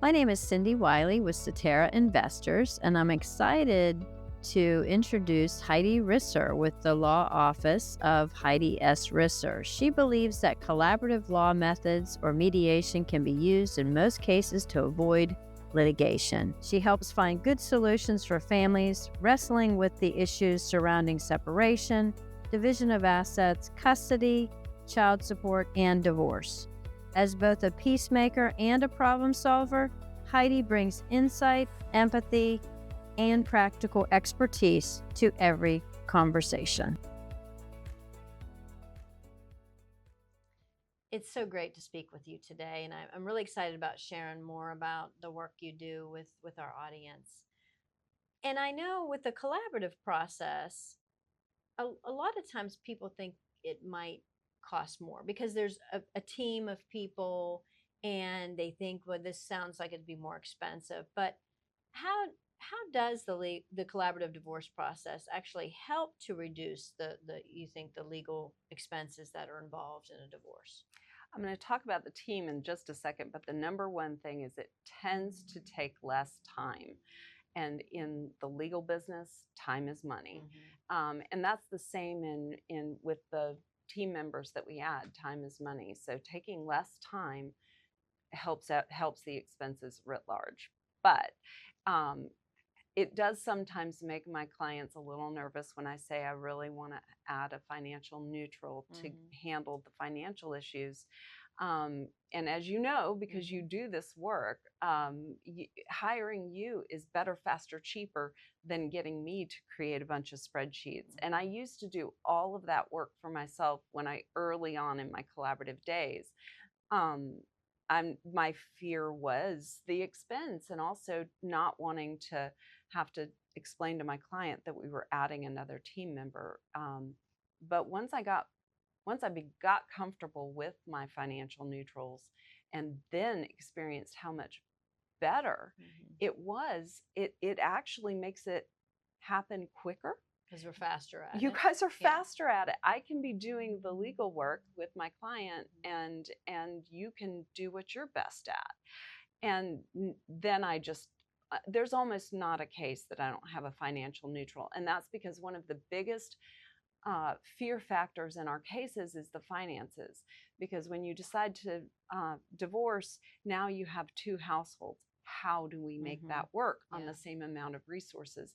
My name is Cindy.wylie with Cetera Investors, and I'm excited to introduce Heidi Risser with the law office of Heidi S. Risser. She believes that collaborative law methods or mediation can be used in most cases to avoid litigation. She helps find good solutions for families wrestling with the issues surrounding separation, division of assets, custody, child support, and divorce. As both a peacemaker and a problem solver, Heidi brings insight, empathy, and practical expertise to every conversation. It's so great to speak with you today, and I'm really excited about sharing more about the work you do with our audience. And I know with the collaborative process, a lot of times people think it might cost more because there's a team of people and they think, well, this sounds like it'd be more expensive. But how does the collaborative divorce process actually help to reduce the legal expenses that are involved in a divorce? I'm going to talk about the team in just a second, but the number one thing is it tends to take less time. And in the legal business, time is money. And that's the same in with the team members that we add. Time is money. So taking less time helps the expenses writ large. But it does sometimes make my clients a little nervous when I say I really want to add a financial neutral to handle the financial issues. And as you know, because you do this work, hiring you is better, faster, cheaper than getting me to create a bunch of spreadsheets. And I used to do all of that work for myself early on in my collaborative days. My fear was the expense and also not wanting to have to explain to my client that we were adding another team member. But once I got comfortable with my financial neutrals and then experienced how much better it actually makes it happen quicker. Because we're faster at it. You guys are faster at it. I can be doing the legal work with my client and you can do what you're best at. And then there's almost not a case that I don't have a financial neutral. And that's because one of the biggest fear factors in our cases is the finances. Because when you decide to divorce, now you have two households. How do we make that work on the same amount of resources?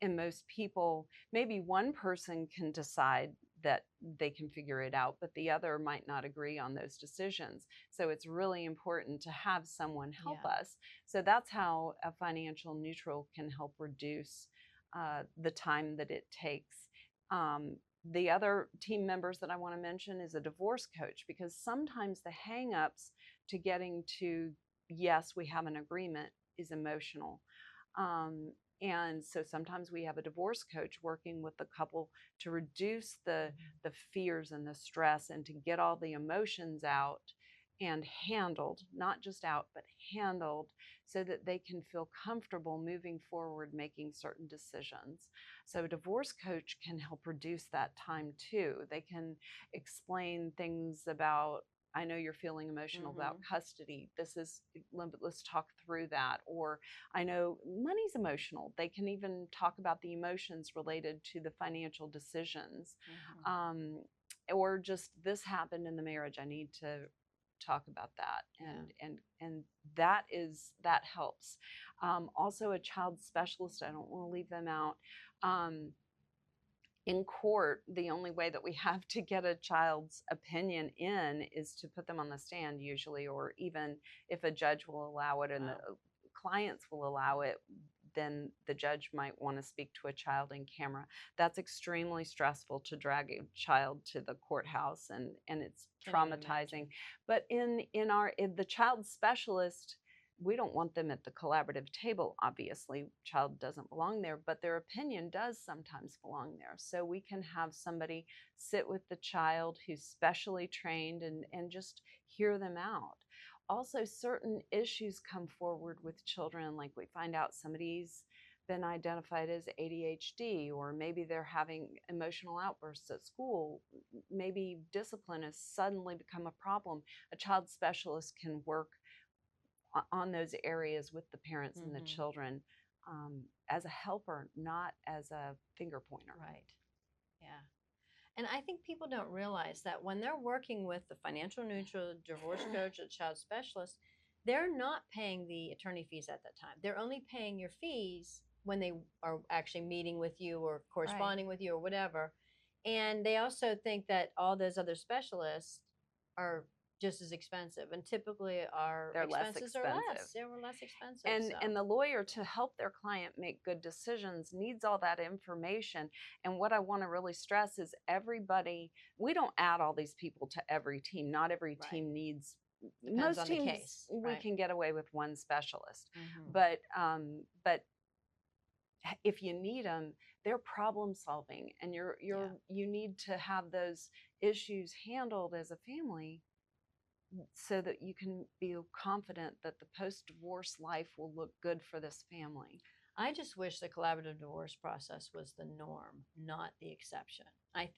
And most people, maybe one person can decide that they can figure it out, but the other might not agree on those decisions. So it's really important to have someone help us. So that's how a financial neutral can help reduce the time that it takes. The other team members that I want to mention is a divorce coach, because sometimes the hang-ups to getting to, yes, we have an agreement, is emotional. And so sometimes we have a divorce coach working with the couple to reduce the fears and the stress and to get all the emotions out and handled, not just out, but handled, so that they can feel comfortable moving forward, making certain decisions. So a divorce coach can help reduce that time too. They can explain things about, I know you're feeling emotional about custody. Let's talk through that. Or I know money's emotional. They can even talk about the emotions related to the financial decisions. Or just, this happened in the marriage, I need to talk about that. And that helps. Also a child specialist, I don't want to leave them out. In court, the only way that we have to get a child's opinion in is to put them on the stand usually, or even if a judge will allow it and the clients will allow it, then the judge might want to speak to a child in camera. That's extremely stressful, to drag a child to the courthouse, and it's traumatizing. But in the child specialist, we don't want them at the collaborative table, obviously. Child doesn't belong there, but their opinion does sometimes belong there. So we can have somebody sit with the child who's specially trained and just hear them out. Also, certain issues come forward with children, like we find out somebody's been identified as ADHD, or maybe they're having emotional outbursts at school. Maybe discipline has suddenly become a problem. A child specialist can work on those areas with the parents and the children, as a helper, not as a finger pointer. Right. Yeah. And I think people don't realize that when they're working with the financial neutral, divorce coach, or child specialist, they're not paying the attorney fees at that time. They're only paying your fees when they are actually meeting with you or corresponding with you or whatever. And they also think that all those other specialists are just as expensive, and typically our They're less expenses are expensive. less. They were less expensive. And the lawyer, to help their client make good decisions, needs all that information. And what I want to really stress is everybody, we don't add all these people to every team. Not every team needs, Depends most on the teams case, we can get away with one specialist. Mhm. But if you need them, they're problem solving, and you need to have those issues handled as a family, so that you can be confident that the post-divorce life will look good for this family. I just wish the collaborative divorce process was the norm, not the exception.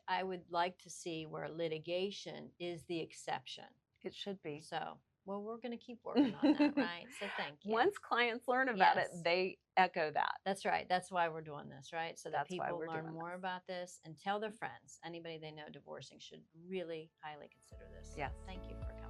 I would like to see where litigation is the exception. It should be. So, well, we're going to keep working on that, right? So thank you. Once clients learn about it, they echo that. That's right. That's why we're doing this, right? So that That's why people we're learn doing more about this and tell their friends. Anybody they know divorcing should really highly consider this. Yes. Thank you for coming.